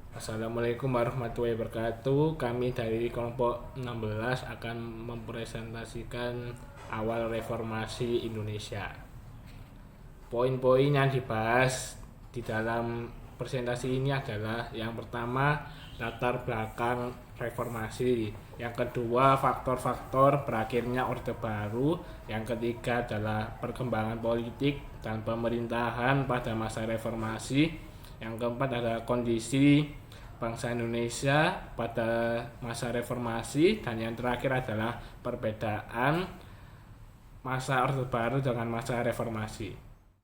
Assalamualaikum warahmatullahi wabarakatuh. Kami dari kelompok 16 akan mempresentasikan awal reformasi Indonesia. Poin-poin yang dibahas di dalam presentasi ini adalah yang pertama, latar belakang reformasi. Yang kedua, faktor-faktor berakhirnya Orde Baru. Yang ketiga adalah perkembangan politik dan pemerintahan pada masa reformasi. Yang keempat adalah kondisi bangsa Indonesia pada masa reformasi, dan yang terakhir adalah perbedaan masa Orde Baru dengan masa reformasi.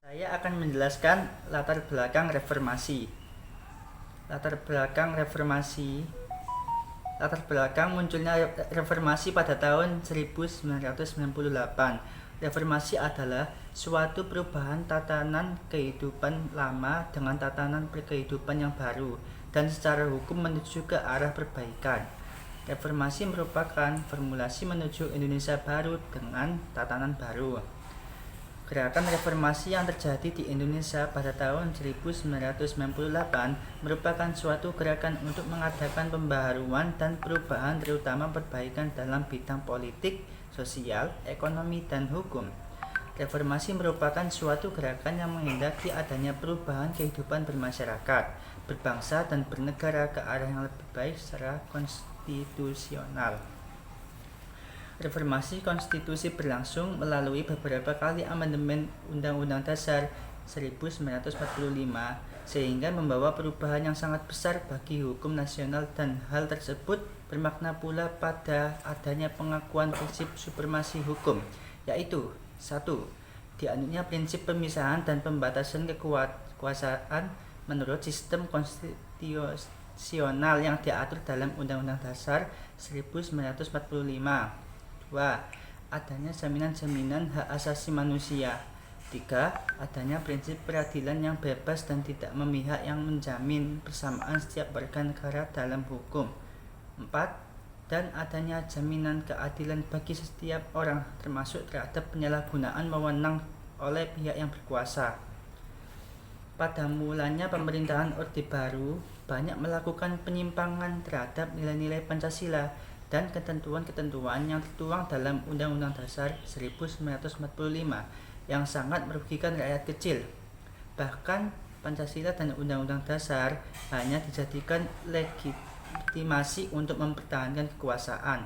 Saya akan menjelaskan latar belakang reformasi. Latar belakang reformasi Latar belakang munculnya reformasi pada tahun 1998. Reformasi adalah suatu perubahan tatanan kehidupan lama dengan tatanan kehidupan yang baru dan secara hukum menuju ke arah perbaikan. Reformasi merupakan formulasi menuju Indonesia baru dengan tatanan baru. Gerakan reformasi yang terjadi di Indonesia pada tahun 1998 merupakan suatu gerakan untuk mengadakan pembaharuan dan perubahan, terutama perbaikan dalam bidang politik, sosial, ekonomi, dan hukum. Reformasi merupakan suatu gerakan yang menghendaki adanya perubahan kehidupan bermasyarakat, berbangsa, dan bernegara ke arah yang lebih baik secara konstitusional. Reformasi konstitusi berlangsung melalui beberapa kali amandemen Undang-Undang Dasar 1945 sehingga membawa perubahan yang sangat besar bagi hukum nasional, dan hal tersebut bermakna pula pada adanya pengakuan prinsip supremasi hukum, yaitu 1. Dianutnya prinsip pemisahan dan pembatasan kekuasaan menurut sistem konstitusional yang diatur dalam Undang-Undang Dasar 1945. 2. Adanya jaminan-jaminan hak asasi manusia. 3. Adanya prinsip peradilan yang bebas dan tidak memihak yang menjamin persamaan setiap warga negara dalam hukum. 4. Dan adanya jaminan keadilan bagi setiap orang, termasuk terhadap penyalahgunaan wewenang oleh pihak yang berkuasa. Pada mulanya pemerintahan Orde Baru banyak melakukan penyimpangan terhadap nilai-nilai Pancasila dan ketentuan-ketentuan yang tertuang dalam Undang-Undang Dasar 1945 yang sangat merugikan rakyat kecil. Bahkan Pancasila dan Undang-Undang Dasar hanya dijadikan legitimasi untuk mempertahankan kekuasaan.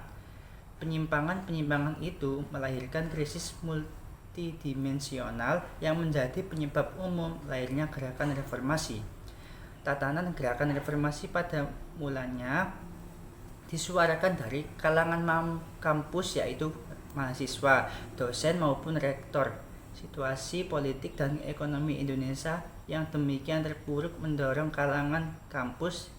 Penyimpangan-penyimpangan itu melahirkan krisis multidimensional yang menjadi penyebab umum lahirnya gerakan reformasi. Tatanan gerakan reformasi pada mulanya disuarakan dari kalangan kampus, yaitu mahasiswa, dosen maupun rektor. Situasi politik dan ekonomi Indonesia yang demikian terpuruk mendorong kalangan kampus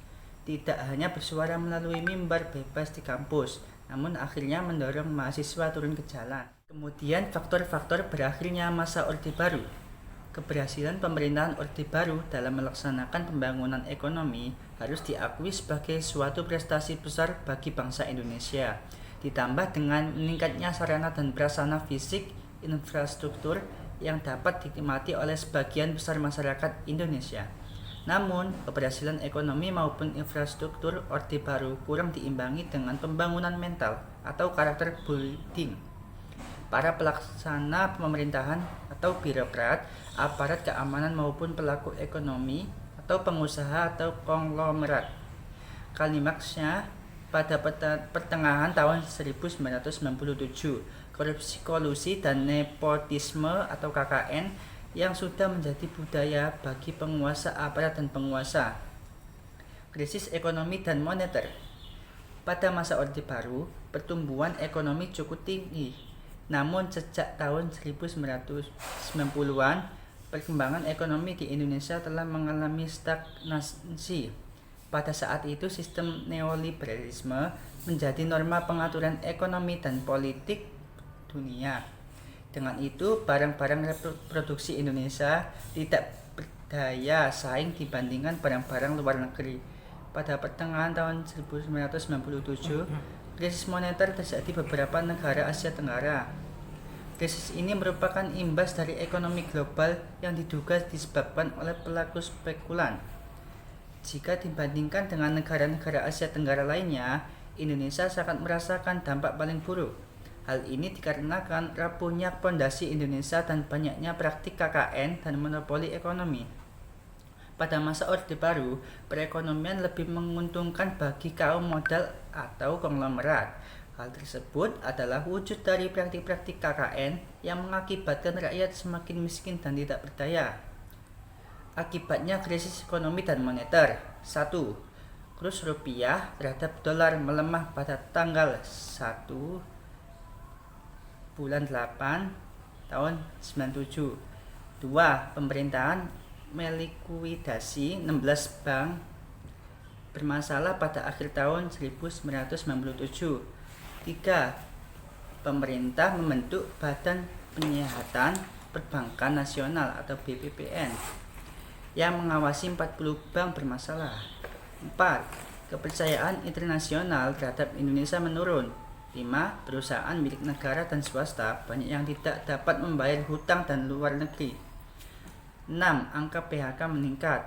tidak hanya bersuara melalui mimbar bebas di kampus, namun akhirnya mendorong mahasiswa turun ke jalan. Kemudian faktor-faktor berakhirnya masa Orde Baru. Keberhasilan pemerintahan Orde Baru dalam melaksanakan pembangunan ekonomi harus diakui sebagai suatu prestasi besar bagi bangsa Indonesia. Ditambah dengan meningkatnya sarana dan prasarana fisik, infrastruktur yang dapat dinikmati oleh sebagian besar masyarakat Indonesia. Namun, keberhasilan ekonomi maupun infrastruktur Orde Baru kurang diimbangi dengan pembangunan mental atau karakter building. Para pelaksana pemerintahan atau birokrat, aparat keamanan maupun pelaku ekonomi atau pengusaha atau konglomerat. Klimaksnya pada pertengahan tahun 1997, korupsi kolusi dan nepotisme atau KKN yang sudah menjadi budaya bagi penguasa aparat dan penguasa. Krisis ekonomi dan moneter. Pada masa Orde Baru, pertumbuhan ekonomi cukup tinggi. Namun sejak tahun 1990-an, perkembangan ekonomi di Indonesia telah mengalami stagnasi. Pada saat itu sistem neoliberalisme menjadi norma pengaturan ekonomi dan politik dunia. Dengan itu, barang-barang produksi Indonesia tidak berdaya saing dibandingkan barang-barang luar negeri. Pada pertengahan tahun 1997, krisis moneter terjadi di beberapa negara Asia Tenggara. Krisis ini merupakan imbas dari ekonomi global yang diduga disebabkan oleh pelaku spekulan. Jika dibandingkan dengan negara-negara Asia Tenggara lainnya, Indonesia sangat merasakan dampak paling buruk. Hal ini dikarenakan rapuhnya fondasi Indonesia dan banyaknya praktik KKN dan monopoli ekonomi. Pada masa Orde Baru, perekonomian lebih menguntungkan bagi kaum modal atau konglomerat. Hal tersebut adalah wujud dari praktik-praktik KKN yang mengakibatkan rakyat semakin miskin dan tidak berdaya. Akibatnya krisis ekonomi dan moneter. 1. Kurs rupiah terhadap dolar melemah pada tanggal 1 bulan 8 tahun 97. 2. Pemerintahan melikuidasi 16 bank bermasalah pada akhir tahun 1997. 3. Pemerintah membentuk Badan Penyihatan Perbankan Nasional atau BPPN yang mengawasi 40 bank bermasalah. 4. Kepercayaan internasional terhadap Indonesia menurun. 5. Perusahaan milik negara dan swasta banyak yang tidak dapat membayar hutang dan luar negeri. 6. Angka PHK meningkat.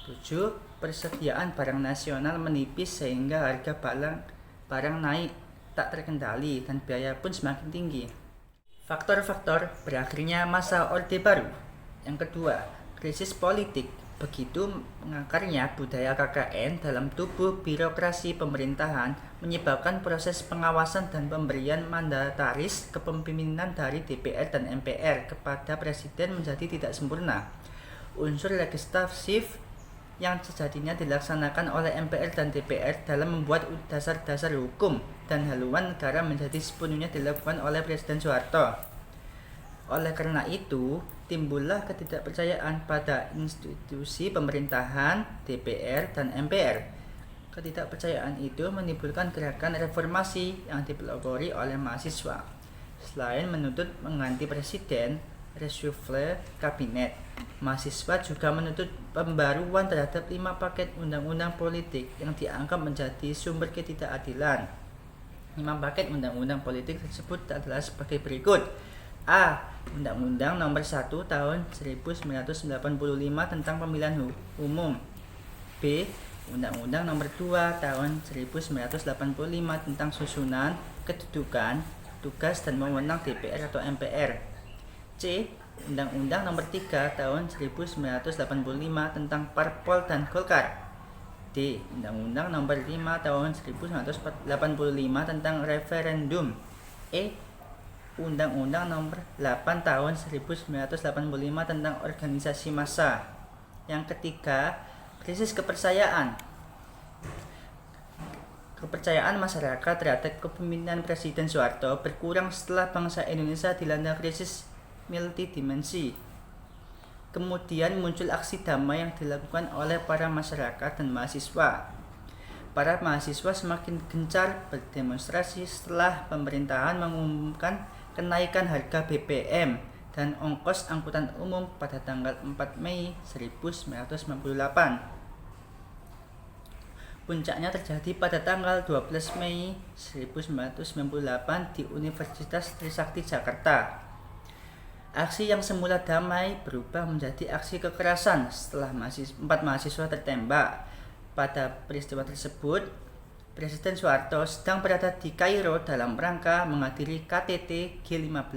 7. Persediaan barang nasional menipis sehingga harga barang naik tak terkendali dan biaya pun semakin tinggi. Faktor-faktor berakhirnya masa Orde Baru. Yang kedua, krisis politik. Begitu mengakarnya budaya KKN dalam tubuh birokrasi pemerintahan menyebabkan proses pengawasan dan pemberian mandataris kepemimpinan dari DPR dan MPR kepada Presiden menjadi tidak sempurna. Unsur legislatif yang sejatinya dilaksanakan oleh MPR dan DPR dalam membuat dasar-dasar hukum dan haluan negara menjadi sepenuhnya dilakukan oleh Presiden Soeharto. Oleh karena itu, timbullah ketidakpercayaan pada institusi pemerintahan, DPR, dan MPR. Ketidakpercayaan itu menimbulkan gerakan reformasi yang dipelopori oleh mahasiswa. Selain menuntut mengganti presiden, reshuffle kabinet, mahasiswa juga menuntut pembaruan terhadap 5 paket undang-undang politik yang dianggap menjadi sumber ketidakadilan. 5 paket undang-undang politik tersebut adalah sebagai berikut. A. Undang-Undang Nomor 1 Tahun 1995 tentang Pemilihan Umum. B. Undang-Undang Nomor 2 Tahun 1985 tentang Susunan, Kedudukan, Tugas dan Wewenang DPR atau MPR. C. Undang-Undang Nomor 3 Tahun 1985 tentang Parpol dan Golkar. D. Undang-Undang Nomor 5 Tahun 1985 tentang Referendum. E. Undang-Undang Nomor 8 Tahun 1985 tentang Organisasi Massa. Yang ketiga, krisis kepercayaan. Kepercayaan masyarakat terhadap kepemimpinan Presiden Soeharto berkurang setelah bangsa Indonesia dilanda krisis multidimensi. Kemudian muncul aksi damai yang dilakukan oleh para masyarakat dan mahasiswa. Para mahasiswa semakin gencar berdemonstrasi setelah pemerintahan mengumumkan kenaikan harga BBM dan ongkos angkutan umum pada tanggal 4 Mei 1998. Puncaknya terjadi pada tanggal 12 Mei 1998 di Universitas Trisakti Jakarta. Aksi yang semula damai berubah menjadi aksi kekerasan setelah 4 mahasiswa tertembak. Pada peristiwa tersebut, Presiden Soeharto sedang berada di Kairo dalam rangka menghadiri KTT G15.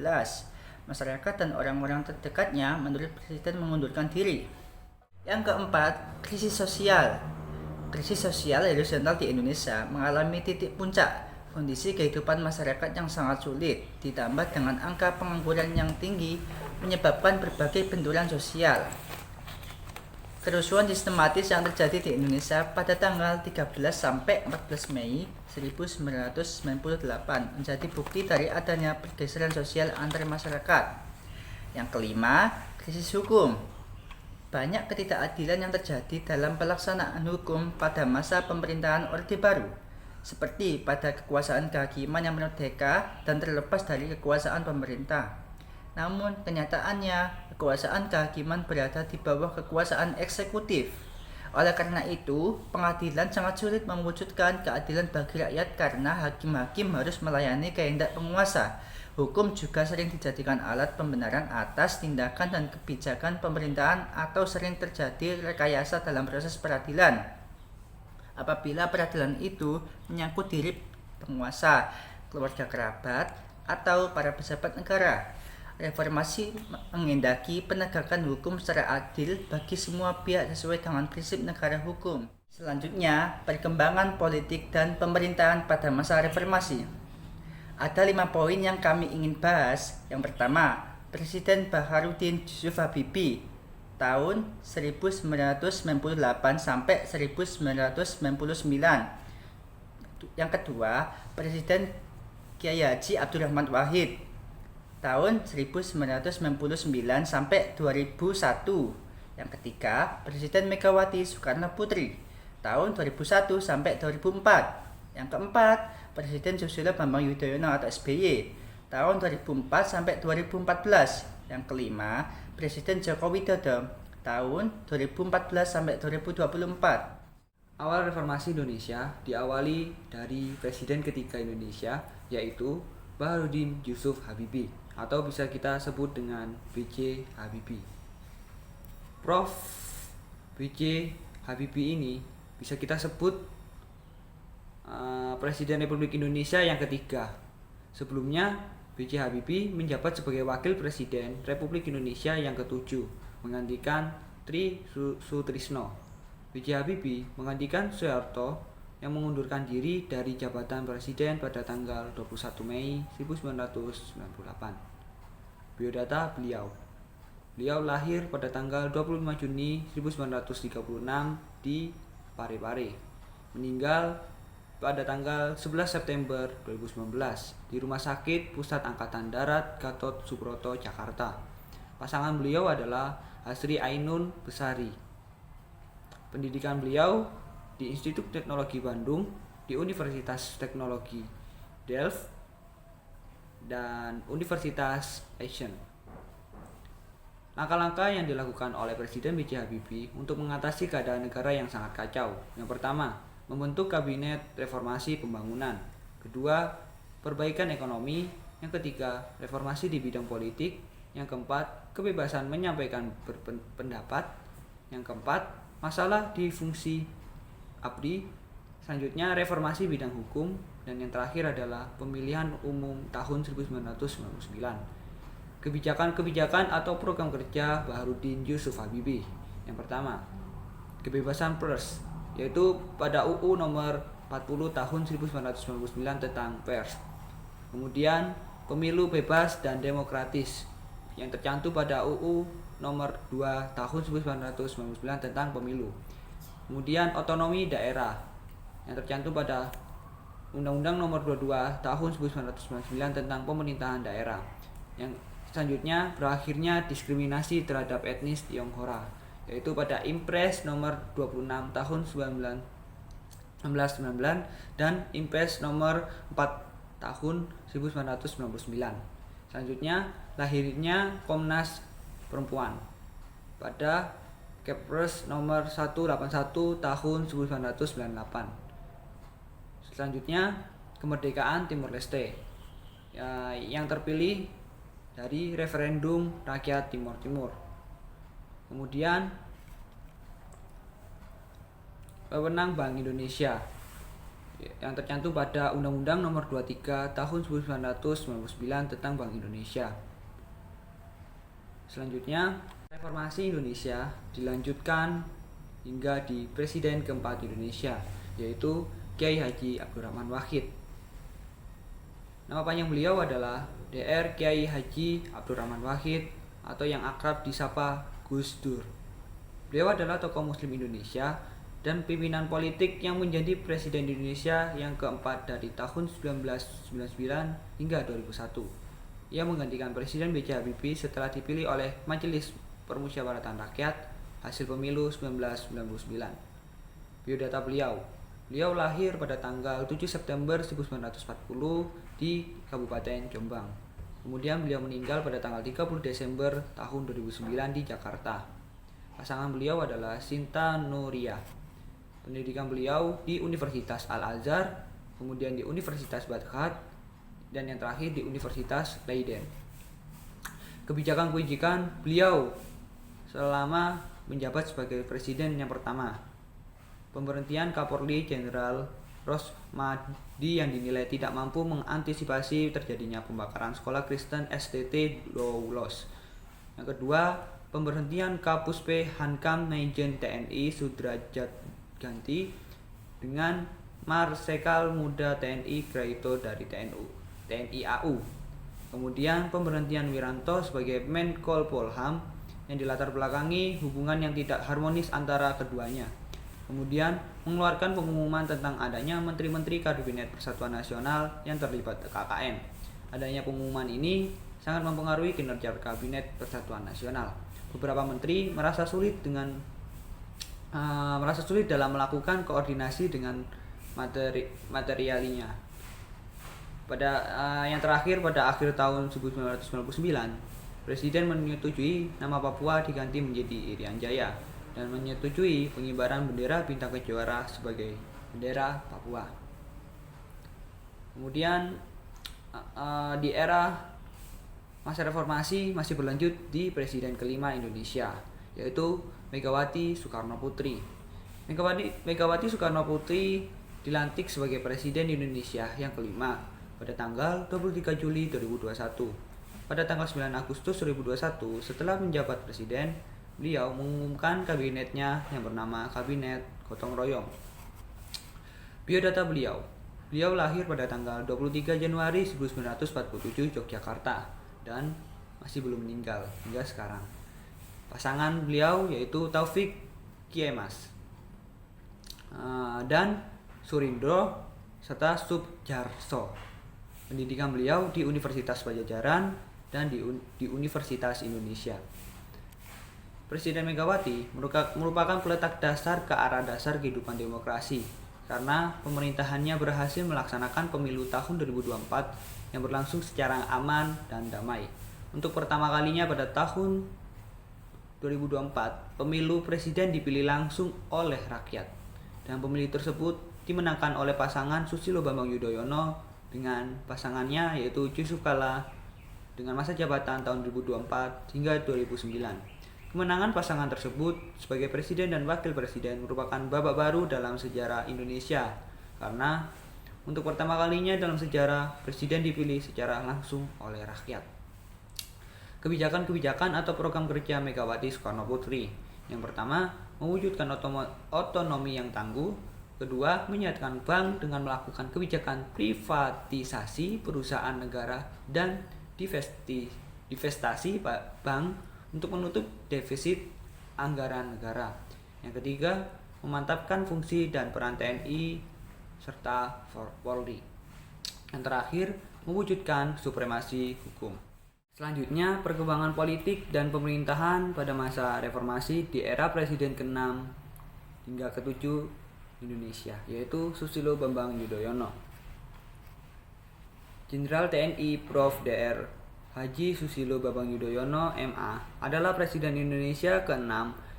Masyarakat dan orang-orang terdekatnya menurut Presiden mengundurkan diri. Yang keempat, krisis sosial. Krisis sosial horizontal di Indonesia mengalami titik puncak. Kondisi kehidupan masyarakat yang sangat sulit, ditambah dengan angka pengangguran yang tinggi, menyebabkan berbagai benturan sosial. Kerusuhan sistematis yang terjadi di Indonesia pada tanggal 13 sampai 14 Mei 1998 menjadi bukti dari adanya pergeseran sosial antar masyarakat. Yang kelima, krisis hukum. Banyak ketidakadilan yang terjadi dalam pelaksanaan hukum pada masa pemerintahan Orde Baru, seperti pada kekuasaan kehakiman yang merdeka dan terlepas dari kekuasaan pemerintah. Namun kenyataannya kekuasaan kehakiman berada di bawah kekuasaan eksekutif. Oleh karena itu, pengadilan sangat sulit mewujudkan keadilan bagi rakyat karena hakim-hakim harus melayani kehendak penguasa. Hukum juga sering dijadikan alat pembenaran atas tindakan dan kebijakan pemerintahan atau sering terjadi rekayasa dalam proses peradilan. apabila peradilan itu menyangkut diri penguasa, keluarga kerabat, atau para pejabat negara. Reformasi menghendaki penegakan hukum secara adil bagi semua pihak sesuai dengan prinsip negara hukum. Selanjutnya, perkembangan politik dan pemerintahan pada masa reformasi. Ada 5 poin yang kami ingin bahas. Yang pertama, Presiden Baharudin Yusuf Habibie tahun 1998 sampai 1999. Yang kedua, Presiden Kiai Haji Abdurrahman Wahid tahun 1999 sampai 2001. Yang ketiga, Presiden Megawati Soekarno Putri tahun 2001 sampai 2004. Yang keempat, Presiden Susilo Bambang Yudhoyono atau SBY tahun 2004 sampai 2014. Yang kelima, Presiden Joko Widodo tahun 2014 sampai 2024. Awal reformasi Indonesia diawali dari Presiden ketiga Indonesia, yaitu Baharudin Yusuf Habibie, atau bisa kita sebut dengan B.J. Habibie. Prof. B.J. Habibie ini bisa kita sebut Presiden Republik Indonesia yang ketiga. Sebelumnya, B.J. Habibie menjabat sebagai Wakil Presiden Republik Indonesia yang ketujuh, menggantikan Tri Sutrisno. B.J. Habibie menggantikan Soeharto yang mengundurkan diri dari jabatan presiden pada tanggal 21 Mei 1998. Biodata beliau. Beliau lahir pada tanggal 25 Juni 1936 di Parepare. Meninggal pada tanggal 11 September 2019 di Rumah Sakit Pusat Angkatan Darat Gatot Subroto, Jakarta. Pasangan beliau adalah Hasri Ainun Besari. Pendidikan beliau di Institut Teknologi Bandung, di Universitas Teknologi Delft, dan Universitas Essen. Langkah-langkah yang dilakukan oleh Presiden B.J. Habibie untuk mengatasi keadaan negara yang sangat kacau. Yang pertama, membentuk Kabinet Reformasi Pembangunan. Kedua, perbaikan ekonomi. Yang ketiga, reformasi di bidang politik. Yang keempat, kebebasan menyampaikan pendapat. Yang keempat, masalah di fungsi ABRI. Selanjutnya, reformasi bidang hukum. Dan yang terakhir adalah pemilihan umum tahun 1999. Kebijakan-kebijakan atau program kerja Baharudin Yusuf Habibie. Yang pertama, kebebasan pers, yaitu pada UU nomor 40 tahun 1999 tentang pers. Kemudian, pemilu bebas dan demokratis yang tercantum pada UU nomor 2 tahun 1999 tentang pemilu. Kemudian otonomi daerah yang tercantum pada Undang-Undang nomor 22 tahun 1999 tentang pemerintahan daerah. Yang selanjutnya, berakhirnya diskriminasi terhadap etnis Tionghoa, yaitu pada Impres nomor 26 tahun 1999 dan Impres nomor 4 tahun 1999. Selanjutnya, lahirnya Komnas Perempuan pada Kepres nomor 181 tahun 1998. Selanjutnya, kemerdekaan Timor Leste yang terpilih dari referendum rakyat Timor Timur. Kemudian, wewenang Bank Indonesia yang tercantum pada Undang-Undang nomor 23 tahun 1999 tentang Bank Indonesia. Selanjutnya, reformasi Indonesia dilanjutkan hingga di Presiden keempat Indonesia, yaitu Kiai Haji Abdurrahman Wahid. Nama panjang beliau adalah Dr. Kiai Haji Abdurrahman Wahid atau yang akrab disapa Gus Dur. Beliau adalah tokoh Muslim Indonesia dan pimpinan politik yang menjadi Presiden Indonesia yang keempat dari tahun 1999 hingga 2001. Ia menggantikan Presiden B.J. Habibie setelah dipilih oleh Majelis Permusyawaratan Rakyat hasil pemilu 1999. Biodata beliau. Beliau lahir pada tanggal 7 September 1940 di Kabupaten Jombang. Kemudian beliau meninggal pada tanggal 30 Desember tahun 2009 di Jakarta. Pasangan beliau adalah Sinta Nuria. Pendidikan beliau di Universitas Al-Azhar, kemudian di Universitas Baghdad, dan yang terakhir di Universitas Leiden. Kebijakan-kebijakan beliau selama menjabat sebagai presiden yang pertama. pemberhentian Kapolri Jenderal Rosmadi yang dinilai tidak mampu mengantisipasi terjadinya pembakaran sekolah Kristen STT Doulos. Yang kedua, pemberhentian Kapus P Hankam Majen TNI Sudrajat Ganti dengan Marsekal Muda TNI Kraito dari TNI AU. Kemudian pemberhentian Wiranto sebagai Menkol Polham yang dilatar belakangi hubungan yang tidak harmonis antara keduanya. Kemudian mengeluarkan pengumuman tentang adanya menteri-menteri Kabinet Persatuan Nasional yang terlibat KKN. Adanya pengumuman ini sangat mempengaruhi kinerja Kabinet Persatuan Nasional. Beberapa menteri merasa sulit dalam melakukan koordinasi dengan materialinya. Yang terakhir pada akhir tahun 1999, Presiden menyetujui nama Papua diganti menjadi Irian Jaya dan menyetujui pengibaran bendera bintang kejuara sebagai bendera Papua. Kemudian di era masa reformasi masih berlanjut di Presiden kelima Indonesia, yaitu Megawati Soekarno Putri. Megawati Soekarno Putri dilantik sebagai Presiden Indonesia yang kelima pada tanggal 23 Juli 2021. Pada tanggal 9 Agustus 2021, setelah menjabat Presiden, beliau mengumumkan kabinetnya yang bernama Kabinet Gotong Royong. Biodata beliau lahir pada tanggal 23 Januari 1947 Yogyakarta dan masih belum meninggal hingga sekarang. Pasangan beliau yaitu Taufik Kiemas dan Surindro serta Subjarso. Pendidikan beliau di Universitas Pajajaran dan di Universitas Indonesia. Presiden Megawati merupakan peletak dasar ke arah dasar kehidupan demokrasi karena pemerintahannya berhasil melaksanakan pemilu tahun 2024 yang berlangsung secara aman dan damai. Untuk pertama kalinya pada tahun 2024, pemilu presiden dipilih langsung oleh rakyat. Dan pemilu tersebut dimenangkan oleh pasangan Susilo Bambang Yudhoyono dengan pasangannya yaitu Yusuf Kala dengan masa jabatan tahun 2024 hingga 2009. Kemenangan pasangan tersebut sebagai presiden dan wakil presiden merupakan babak baru dalam sejarah Indonesia karena untuk pertama kalinya dalam sejarah, presiden dipilih secara langsung oleh rakyat. Kebijakan-kebijakan atau program kerja Megawati Soekarno Putri. Yang pertama, mewujudkan otonomi yang tangguh. Kedua, menyatakan bank dengan melakukan kebijakan privatisasi perusahaan negara dan divestasi bank untuk menutup defisit anggaran negara. Yang ketiga, memantapkan fungsi dan peran TNI serta Polri. Yang terakhir, mewujudkan supremasi hukum. Selanjutnya, perkembangan politik dan pemerintahan pada masa reformasi di era Presiden ke-6 hingga ke-7 Indonesia, yaitu Susilo Bambang Yudhoyono. Jenderal TNI Prof. Dr. Haji Susilo Bambang Yudhoyono MA adalah Presiden Indonesia ke-6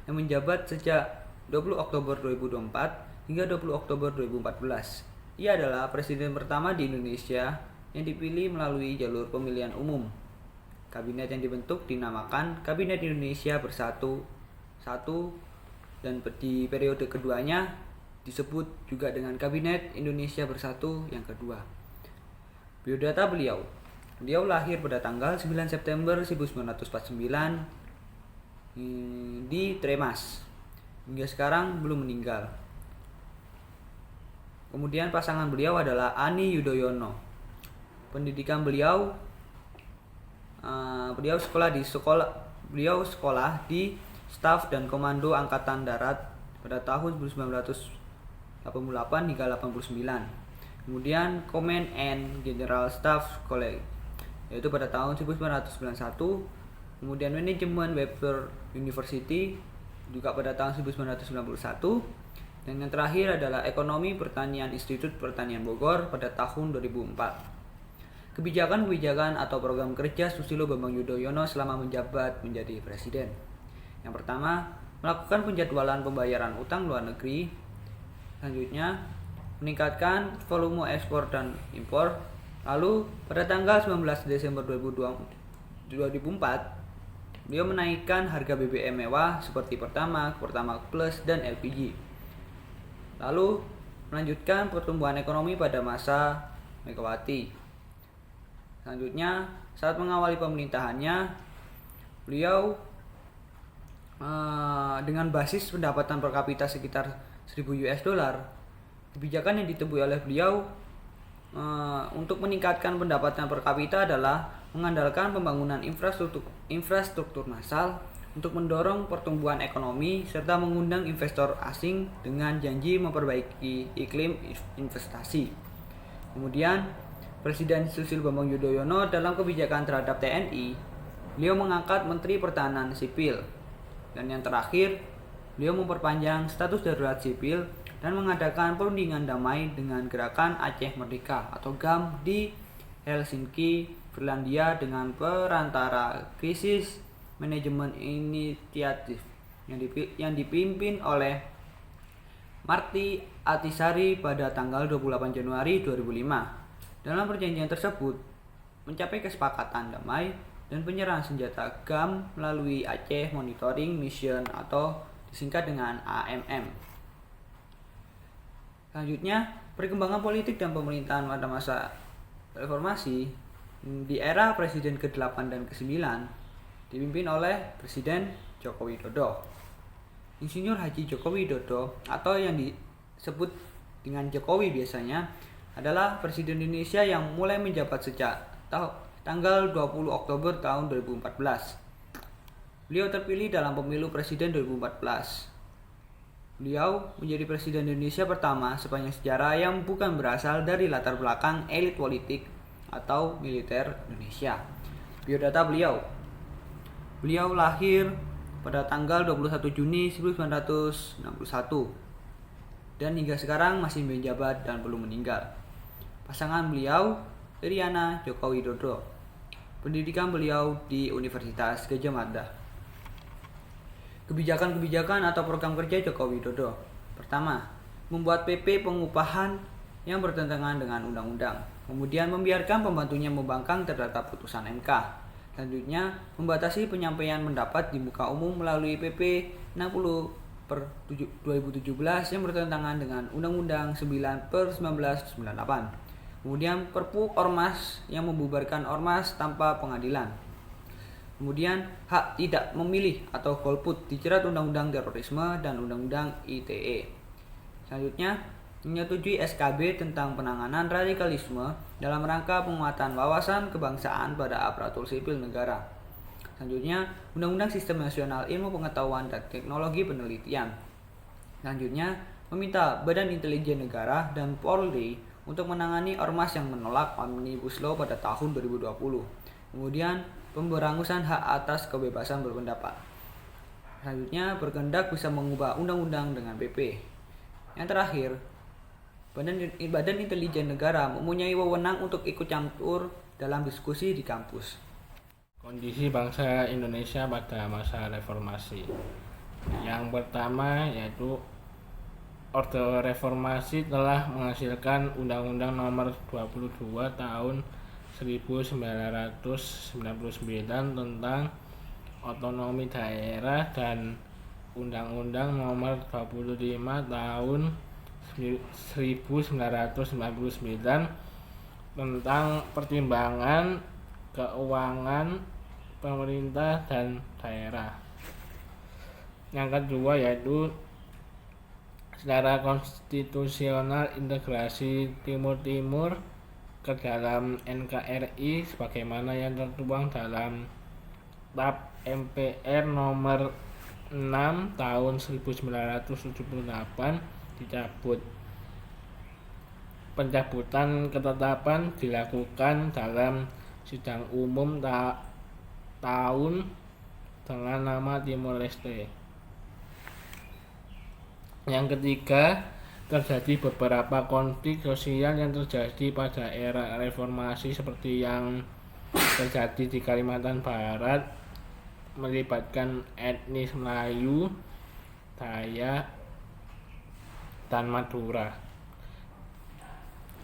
yang menjabat sejak 20 Oktober 2024 hingga 20 Oktober 2014. Ia adalah presiden pertama di Indonesia yang dipilih melalui jalur pemilihan umum. Kabinet yang dibentuk dinamakan Kabinet Indonesia Bersatu dan di periode keduanya disebut juga dengan Kabinet Indonesia Bersatu yang kedua. Biodata beliau lahir pada tanggal 9 September 1949 di Tremas. Hingga sekarang belum meninggal. Kemudian pasangan beliau adalah Ani Yudhoyono. Pendidikan beliau sekolah di Staf dan Komando Angkatan Darat pada tahun 1988 hingga 89. Kemudian Command and General Staff College yaitu pada tahun 1991. Kemudian Manajemen Webster University juga pada tahun 1991. Dan yang terakhir adalah Ekonomi Pertanian Institut Pertanian Bogor pada tahun 2004. Kebijakan-kebijakan atau program kerja Susilo Bambang Yudhoyono selama menjabat menjadi presiden. Yang pertama, melakukan penjadwalan pembayaran utang luar negeri. Selanjutnya, meningkatkan volume ekspor dan impor. Lalu, pada tanggal 19 Desember 2004, beliau menaikkan harga BBM mewah seperti Pertamax, Pertamax Plus, dan LPG. Lalu melanjutkan pertumbuhan ekonomi pada masa Megawati. Selanjutnya, saat mengawali pemerintahannya, beliau dengan basis pendapatan per kapita sekitar 1000 US dollar, kebijakan yang ditempuh oleh beliau untuk meningkatkan pendapatan per kapita adalah mengandalkan pembangunan infrastruktur massal untuk mendorong pertumbuhan ekonomi serta mengundang investor asing dengan janji memperbaiki iklim investasi. Kemudian, Presiden Susilo Bambang Yudhoyono dalam kebijakan terhadap TNI, beliau mengangkat Menteri Pertahanan Sipil. Dan yang terakhir, beliau memperpanjang status darurat sipil dan mengadakan perundingan damai dengan Gerakan Aceh Merdeka atau GAM di Helsinki, Finlandia dengan perantara Krisis Manajemen Initiative yang dipimpin oleh Marty Ahtisaari pada tanggal 28 Januari 2005. Dalam perjanjian tersebut, mencapai kesepakatan damai dan penyerahan senjata GAM melalui Aceh Monitoring Mission atau disingkat dengan AMM. Selanjutnya, perkembangan politik dan pemerintahan pada masa reformasi di era Presiden ke-8 dan ke-9 dipimpin oleh Presiden Joko Widodo. Insinyur Haji Joko Widodo atau yang disebut dengan Jokowi biasanya adalah Presiden Indonesia yang mulai menjabat sejak tanggal 20 Oktober tahun 2014. Beliau terpilih dalam pemilu Presiden 2014. Beliau menjadi Presiden Indonesia pertama sepanjang sejarah yang bukan berasal dari latar belakang elit politik atau militer Indonesia. Biodata beliau. Beliau lahir pada tanggal 21 Juni 1961 dan hingga sekarang masih menjabat dan belum meninggal. Pasangan beliau Iriana Joko Widodo. Pendidikan beliau di Universitas Gadjah Mada. Kebijakan-kebijakan atau program kerja Joko Widodo. Pertama, membuat PP pengupahan yang bertentangan dengan undang-undang. Kemudian membiarkan pembantunya membangkang terhadap putusan MK. Selanjutnya, membatasi penyampaian pendapat di muka umum melalui PP 60/2017 yang bertentangan dengan Undang-Undang 9/1998. Kemudian Perpu Ormas yang membubarkan ormas tanpa pengadilan. Kemudian hak tidak memilih atau golput dijerat Undang-Undang Terorisme dan Undang-Undang ITE. Selanjutnya, menyetujui SKB tentang penanganan radikalisme dalam rangka penguatan wawasan kebangsaan pada aparatur sipil negara. Selanjutnya, Undang-Undang Sistem Nasional Ilmu Pengetahuan dan Teknologi Penelitian. Selanjutnya, meminta Badan Intelijen Negara dan Polri untuk menangani ormas yang menolak Omnibus Law pada tahun 2020. Kemudian, pemberangusan hak atas kebebasan berpendapat. Selanjutnya, berkehendak bisa mengubah undang-undang dengan PP. Yang terakhir, Badan Intelijen Negara mempunyai wewenang untuk ikut campur dalam diskusi di kampus. Kondisi bangsa Indonesia pada masa reformasi. Yang pertama yaitu Orde Reformasi telah menghasilkan Undang-Undang Nomor 22 Tahun 1999 tentang otonomi daerah dan Undang-Undang Nomor 25 Tahun 1999 tentang pertimbangan keuangan pemerintah dan daerah. Yang kedua yaitu secara konstitusional integrasi Timur-Timur ke dalam NKRI sebagaimana yang tertuang dalam TAP MPR nomor 6 tahun 1978 dicabut. Pencabutan ketetapan dilakukan dalam sidang umum tahun dengan nama Timor Leste. Yang ketiga, terjadi beberapa konflik sosial yang terjadi pada era reformasi seperti yang terjadi di Kalimantan Barat melibatkan etnis Melayu, Dayak, dan Madura.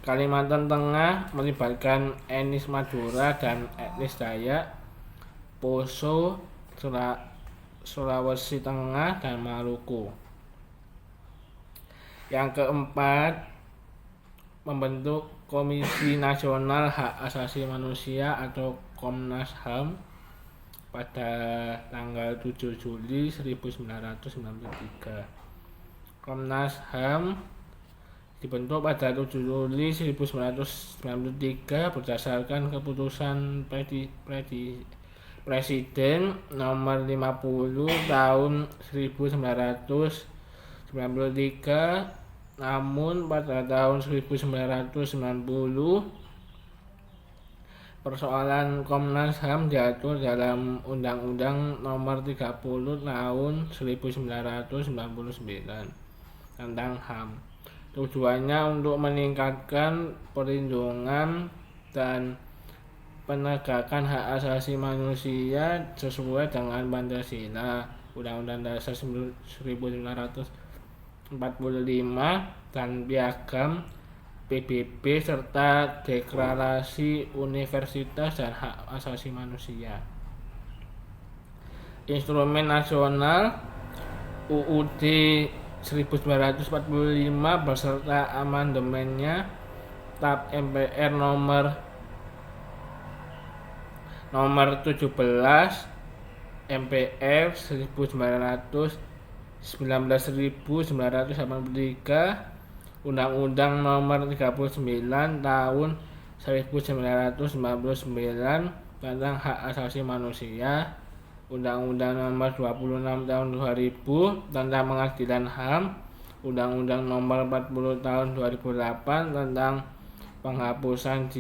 Kalimantan Tengah melibatkan etnis Madura dan etnis Dayak, Poso, Sulawesi Tengah, dan Maluku. Yang keempat, membentuk Komisi Nasional Hak Asasi Manusia atau Komnas HAM pada tanggal 7 Juli 1993. Komnas HAM dibentuk pada 7 Juli 1993 berdasarkan keputusan Presiden nomor 50 tahun 1993. Namun pada tahun 1990 persoalan Komnas HAM diatur dalam Undang-Undang Nomor 30 Tahun 1999 tentang HAM. Tujuannya untuk meningkatkan perlindungan dan penegakan hak asasi manusia sesuai dengan Pancasila, Undang-Undang Dasar 1945 dan Piagam PBB serta Deklarasi Universalitas dan Hak Asasi Manusia. Instrumen Nasional UUD 1945 beserta amandemennya TAP MPR nomor 17 MPR 1983, Undang-Undang Nomor 39 Tahun 1999 tentang Hak Asasi Manusia, Undang-Undang Nomor 26 Tahun 2000 tentang Pengadilan HAM, Undang-Undang Nomor 40 Tahun 2008 tentang penghapusan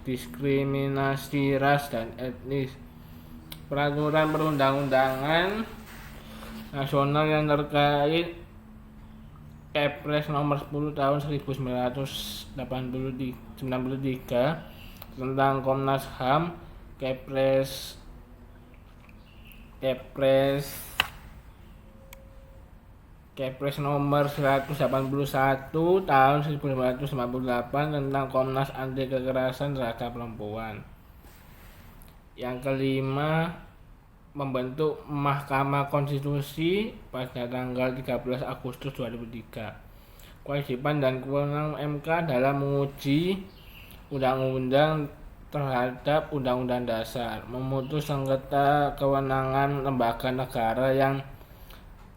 diskriminasi ras dan etnis, peraturan perundang-undangan nasional yang terkait Kepres nomor 10 tahun 1993 tentang Komnas HAM, Kepres nomor 181 tahun 1998 tentang Komnas Anti Kekerasan Terhadap Perempuan. Yang kelima, membentuk Mahkamah Konstitusi pada tanggal 13 Agustus 2003. Kewajiban dan kewenangan MK dalam menguji undang-undang terhadap Undang-Undang Dasar, memutus sengketa kewenangan lembaga negara yang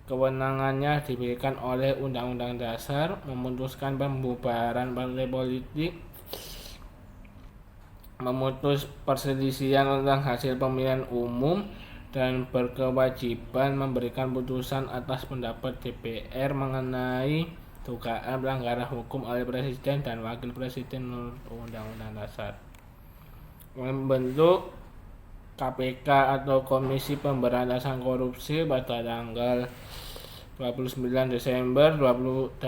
kewenangannya diberikan oleh Undang-Undang Dasar, memutuskan pembubaran partai politik, memutus perselisihan tentang hasil pemilihan umum, dan berkewajiban memberikan putusan atas pendapat DPR mengenai dugaan pelanggaran hukum oleh Presiden dan Wakil Presiden menurut Undang-Undang Dasar. Membentuk KPK atau Komisi Pemberantasan Korupsi pada tanggal 29 Desember 2003.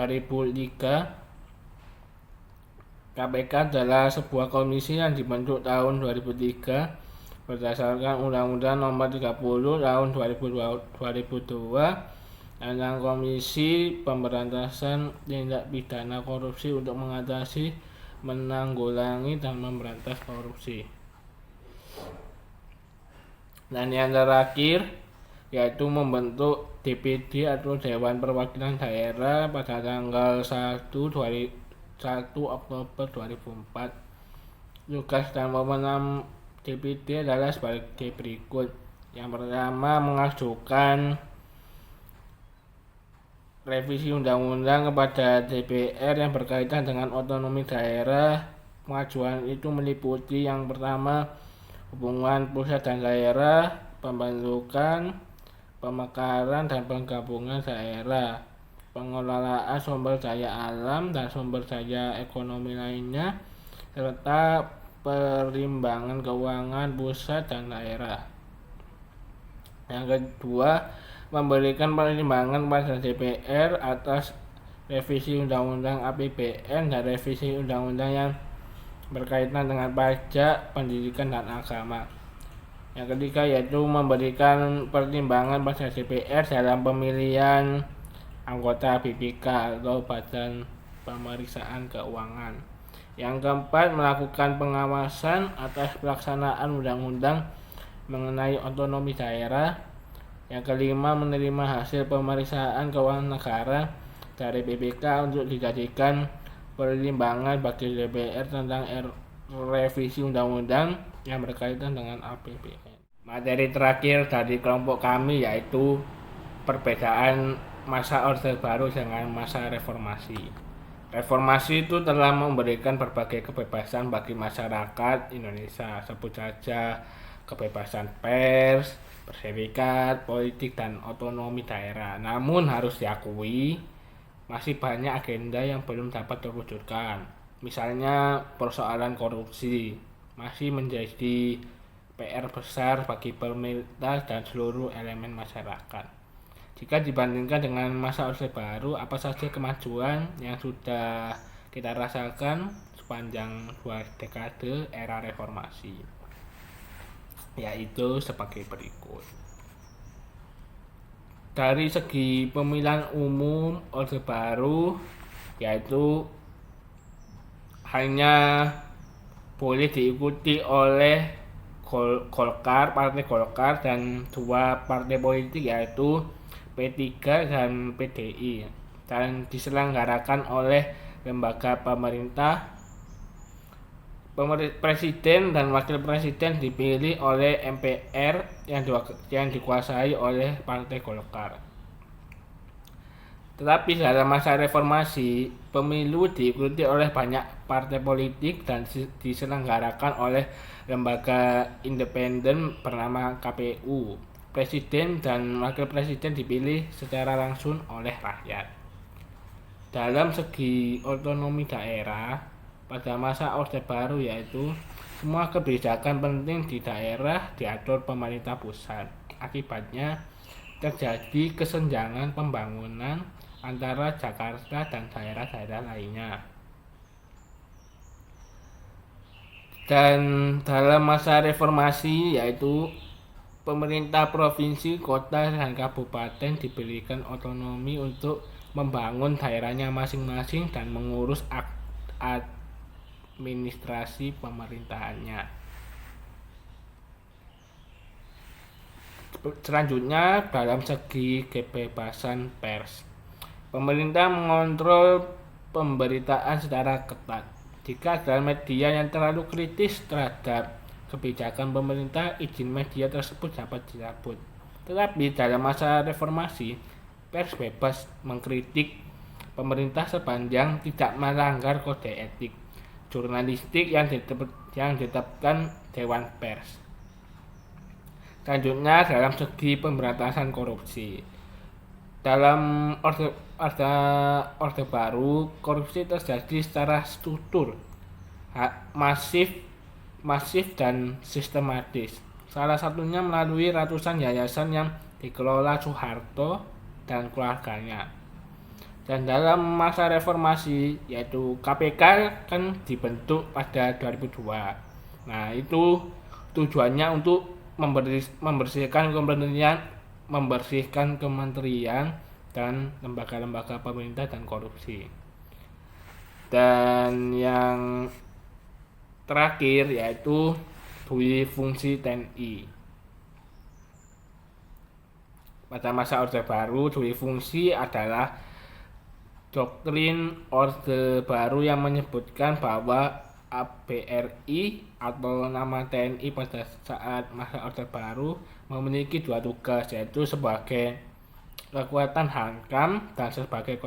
KPK adalah sebuah komisi yang dibentuk tahun 2003 berdasarkan Undang-Undang Nomor 30 Tahun 2002 tentang Komisi Pemberantasan Tindak Pidana Korupsi untuk mengatasi, menanggulangi, dan memberantas korupsi. Dan yang terakhir yaitu membentuk DPD atau Dewan Perwakilan Daerah pada tanggal 1 Oktober 2004. Tugas dan wewenang DPD adalah sebagai berikut. Yang pertama, mengajukan revisi undang-undang kepada DPR yang berkaitan dengan otonomi daerah. Pengajuan itu meliputi yang pertama, hubungan pusat dan daerah, pembentukan, pemekaran dan penggabungan daerah, pengelolaan sumber daya alam dan sumber daya ekonomi lainnya, serta perimbangan keuangan pusat dan daerah. Yang kedua, memberikan pertimbangan pada DPR atas revisi Undang-Undang APBN dan revisi Undang-Undang yang berkaitan dengan pajak, pendidikan, dan agama. Yang ketiga yaitu memberikan pertimbangan pada DPR dalam pemilihan anggota BPK atau Badan Pemeriksaan Keuangan. Yang keempat, melakukan pengawasan atas pelaksanaan undang-undang mengenai otonomi daerah. Yang kelima, menerima hasil pemeriksaan keuangan negara dari BPK untuk dijadikan pertimbangan bagi DPR tentang revisi undang-undang yang berkaitan dengan APBN. Materi terakhir dari kelompok kami yaitu perbedaan masa Orde Baru dengan masa reformasi. Reformasi itu telah memberikan berbagai kebebasan bagi masyarakat Indonesia, sebut saja kebebasan pers, berserikat, politik, dan otonomi daerah. Namun harus diakui, masih banyak agenda yang belum dapat terwujudkan. Misalnya persoalan korupsi masih menjadi PR besar bagi pemerintah dan seluruh elemen masyarakat. Jika dibandingkan dengan masa Orde Baru, apa saja kemajuan yang sudah kita rasakan sepanjang 2 dekade era reformasi? Yaitu sebagai berikut. Dari segi pemilihan umum Orde Baru, yaitu hanya boleh diikuti oleh Golkar, Partai Golkar, dan 2 partai politik yaitu P3 dan PDI, dan diselenggarakan oleh lembaga pemerintah. Presiden dan wakil presiden dipilih oleh MPR yang dikuasai oleh Partai Golkar. Tetapi dalam masa reformasi, pemilu diikuti oleh banyak partai politik dan diselenggarakan oleh lembaga independen bernama KPU. Presiden dan wakil presiden dipilih secara langsung oleh rakyat. Dalam segi otonomi daerah, pada masa Orde Baru yaitu semua kebijakan penting di daerah diatur pemerintah pusat. Akibatnya terjadi kesenjangan pembangunan antara Jakarta dan daerah-daerah lainnya. Dan dalam masa reformasi yaitu pemerintah provinsi, kota, dan kabupaten diberikan otonomi untuk membangun daerahnya masing-masing dan mengurus administrasi pemerintahannya. Selanjutnya, dalam segi kebebasan pers, pemerintah mengontrol pemberitaan secara ketat. Jika ada media yang terlalu kritis terhadap kebijakan pemerintah, izin media tersebut dapat dicabut. Tetapi dalam masa reformasi, pers bebas mengkritik pemerintah sepanjang tidak melanggar kode etik jurnalistik yang ditetapkan Dewan Pers. Selanjutnya, dalam segi pemberantasan korupsi, dalam Orde Baru, korupsi terjadi secara struktur, masif dan sistematis. Salah satunya melalui ratusan yayasan yang dikelola Soeharto dan keluarganya. Dan dalam masa reformasi, yaitu KPK kan dibentuk pada 2002. Nah, itu tujuannya untuk membersihkan kementerian dan lembaga-lembaga pemerintah dan korupsi. Dan yang terakhir yaitu dui fungsi TNI. Pada masa Orde Baru, dui fungsi adalah doktrin Orde Baru yang menyebutkan bahwa ABRI atau nama TNI pada saat masa Orde Baru memiliki 2 tugas, yaitu sebagai kekuatan hankam dan sebagai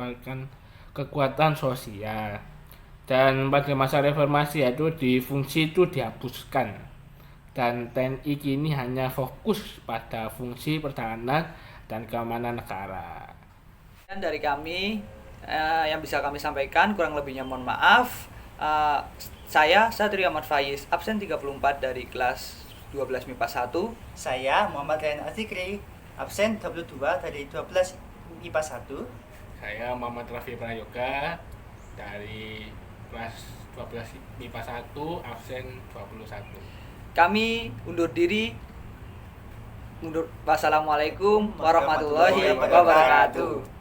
kekuatan sosial. Dan pada masa reformasi yaitu di fungsi itu dihapuskan, dan TNI kini hanya fokus pada fungsi pertahanan dan keamanan negara. Dan dari kami yang bisa kami sampaikan, kurang lebihnya mohon maaf. Saya Satrio Ahmad Faiz, absen 34 dari kelas 12 MIPA 1. Saya Muhammad Ryan Azikri, absen 22 dari 12 MIPA 1. Saya Muhammad Rafi Prayoga dari kelas 12 MIPA 1, absen 21. Kami undur diri. Wassalamualaikum warahmatullahi wabarakatuh.